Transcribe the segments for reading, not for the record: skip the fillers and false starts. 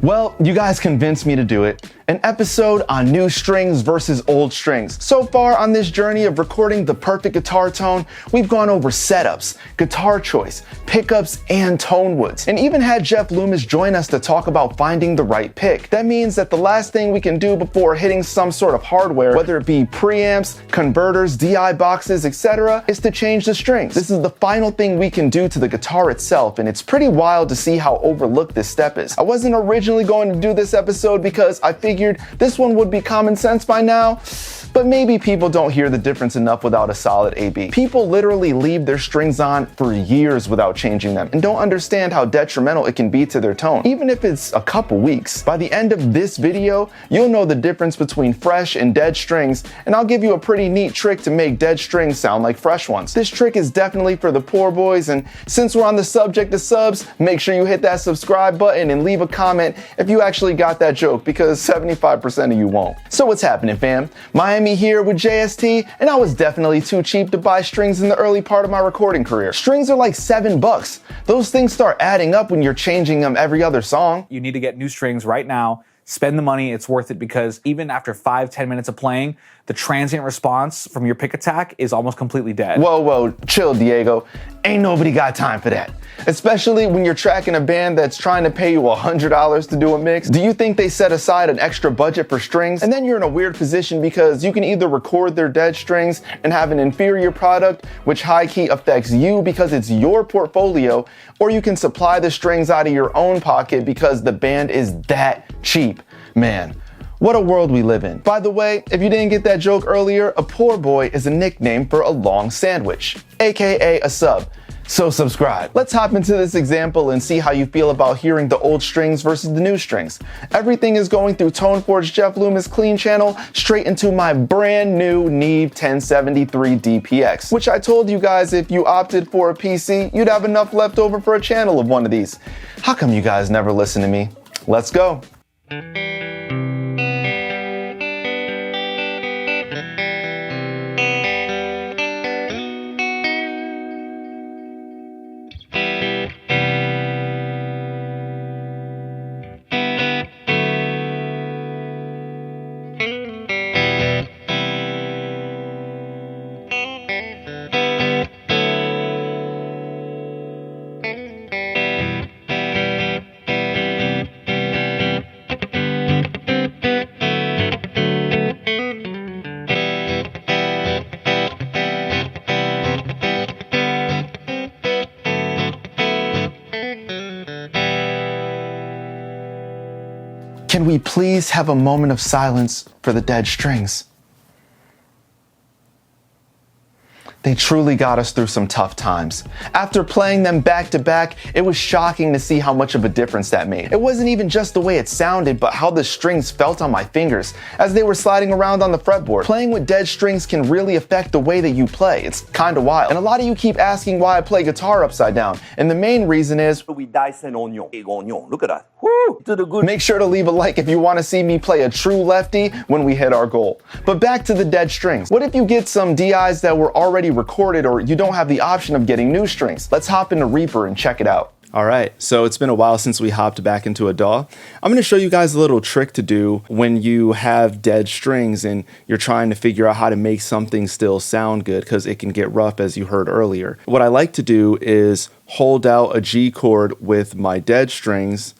Well, you guys convinced me to do it. An episode on new strings versus old strings. So far on this journey of recording the perfect guitar tone, we've gone over setups, guitar choice, pickups, and tone woods, and even had Jeff Loomis join us to talk about finding the right pick. That means that the last thing we can do before hitting some sort of hardware, whether it be preamps, converters, DI boxes, etc., is to change the strings. This is the final thing we can do to the guitar itself, and it's pretty wild to see how overlooked this step is. I wasn't originally going to do this episode because I figured this one would be common sense by now, but maybe people don't hear the difference enough without a solid AB. People literally leave their strings on for years without changing them and don't understand how detrimental it can be to their tone, even if it's a couple weeks. By the end of this video, you'll know the difference between fresh and dead strings, and I'll give you a pretty neat trick to make dead strings sound like fresh ones. This trick is definitely for the poor boys, and since we're on the subject of subs, make sure you hit that subscribe button and leave a comment if you actually got that joke, because 75% of you won't. So what's happening, fam? Miami here with JST, and I was definitely too cheap to buy strings in the early part of my recording career. Strings are like $7. Those things start adding up when you're changing them every other song. You need to get new strings right now. Spend the money, it's worth it, because even after 5-10 minutes of playing, the transient response from your pick attack is almost completely dead. Whoa, chill, Diego. Ain't nobody got time for that. Especially when you're tracking a band that's trying to pay you $100 to do a mix. Do you think they set aside an extra budget for strings? And then you're in a weird position because you can either record their dead strings and have an inferior product, which high-key affects you because it's your portfolio, or you can supply the strings out of your own pocket because the band is that cheap. Man, what a world we live in. By the way, if you didn't get that joke earlier, a poor boy is a nickname for a long sandwich, aka a sub. So subscribe. Let's hop into this example and see how you feel about hearing the old strings versus the new strings. Everything is going through ToneForge Jeff Loomis Clean channel straight into my brand new Neve 1073 DPX, which I told you guys if you opted for a PC, you'd have enough left over for a channel of one of these. How come you guys never listen to me? Let's go. Can we please have a moment of silence for the dead strings? They truly got us through some tough times. After playing them back to back, it was shocking to see how much of a difference that made. It wasn't even just the way it sounded, but how the strings felt on my fingers as they were sliding around on the fretboard. Playing with dead strings can really affect the way that you play. It's kinda wild. And a lot of you keep asking why I play guitar upside down. And the main reason is we dice an onion. Big onion. Look at that. Woo! To the good. Make sure to leave a like if you want to see me play a true lefty when we hit our goal. But back to the dead strings. What if you get some DIs that were already recorded, or you don't have the option of getting new strings? Let's hop into Reaper and check it out. All right, so it's been a while since we hopped back into a DAW. I'm gonna show you guys a little trick to do when you have dead strings and you're trying to figure out how to make something still sound good, because it can get rough, as you heard earlier. What I like to do is hold out a G chord with my dead strings,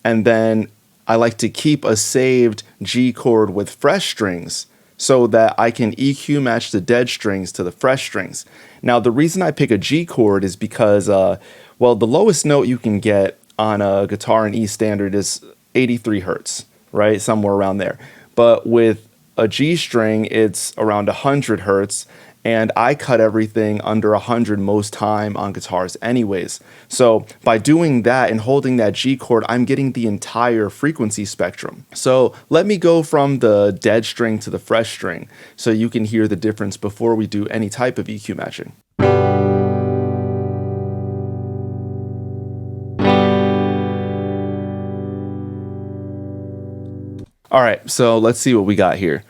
and then I like to keep a saved G chord with fresh strings, so that I can EQ match the dead strings to the fresh strings. Now, the reason I pick a G chord is because, well, the lowest note you can get on a guitar in E standard is 83 hertz, right? Somewhere around there. But with a G string, it's around 100 hertz, and I cut everything under 100 most time on guitars anyways. So by doing that and holding that G chord, I'm getting the entire frequency spectrum. So let me go from the dead string to the fresh string so you can hear the difference before we do any type of EQ matching. All right, so let's see what we got here.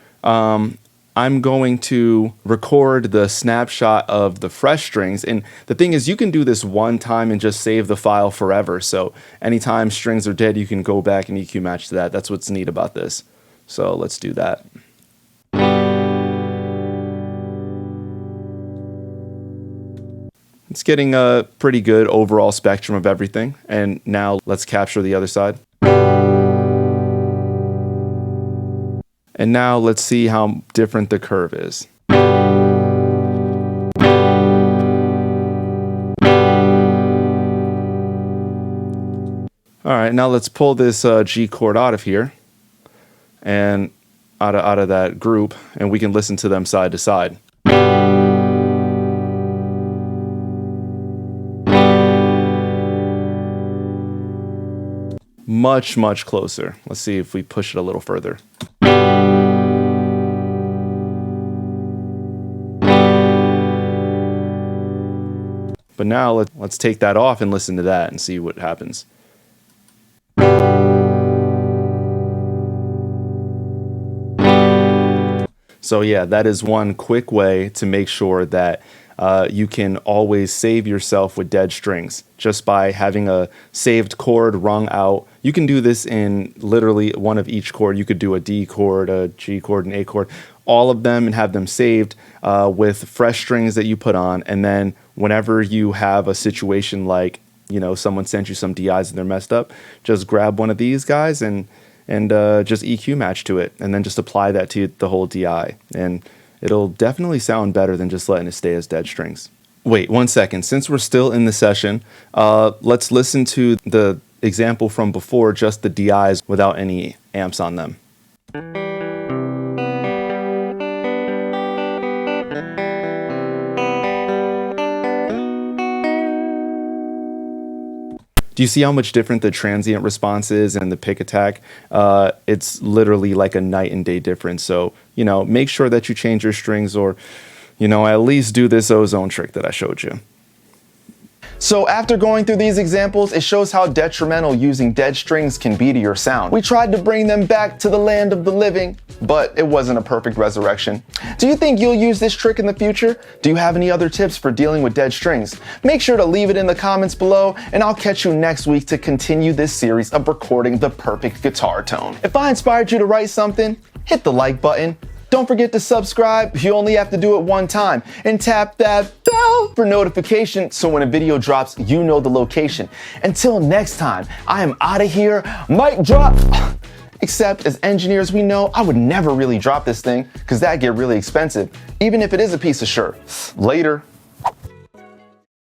I'm going to record the snapshot of the fresh strings. And the thing is, you can do this one time and just save the file forever. So anytime strings are dead, you can go back and EQ match to that. That's what's neat about this. So let's do that. It's getting a pretty good overall spectrum of everything. And now let's capture the other side. And now let's see how different the curve is. All right, now let's pull this G chord out of here and out of that group, and we can listen to them side to side. Much, much closer. Let's see if we push it a little further. But now let's take that off and listen to that and see what happens. So yeah, that is one quick way to make sure that you can always save yourself with dead strings just by having a saved chord rung out. You can do this in literally one of each chord. You could do a D chord, a G chord, an A chord, all of them, and have them saved with fresh strings that you put on. And then whenever you have a situation like, you know, someone sent you some DIs and they're messed up, just grab one of these guys and just EQ match to it, and then just apply that to the whole DI. And it'll definitely sound better than just letting it stay as dead strings. Wait 1 second. Since we're still in the session, let's listen to the example from before, just the DIs without any amps on them. Do you see how much different the transient response is and the pick attack? It's literally like a night and day difference. So, you know, make sure that you change your strings, or, you know, at least do this ozone trick that I showed you. So after going through these examples, it shows how detrimental using dead strings can be to your sound. We tried to bring them back to the land of the living, but it wasn't a perfect resurrection. Do you think you'll use this trick in the future? Do you have any other tips for dealing with dead strings? Make sure to leave it in the comments below, and I'll catch you next week to continue this series of recording the perfect guitar tone. If I inspired you to write something, hit the like button. Don't forget to subscribe. You only have to do it one time, and tap that bell for notification so when a video drops, you know the location. Until next time, I am out of here. Mic drop. Except as engineers, we know I would never really drop this thing because that'd get really expensive, even if it is a piece of shirt. Later.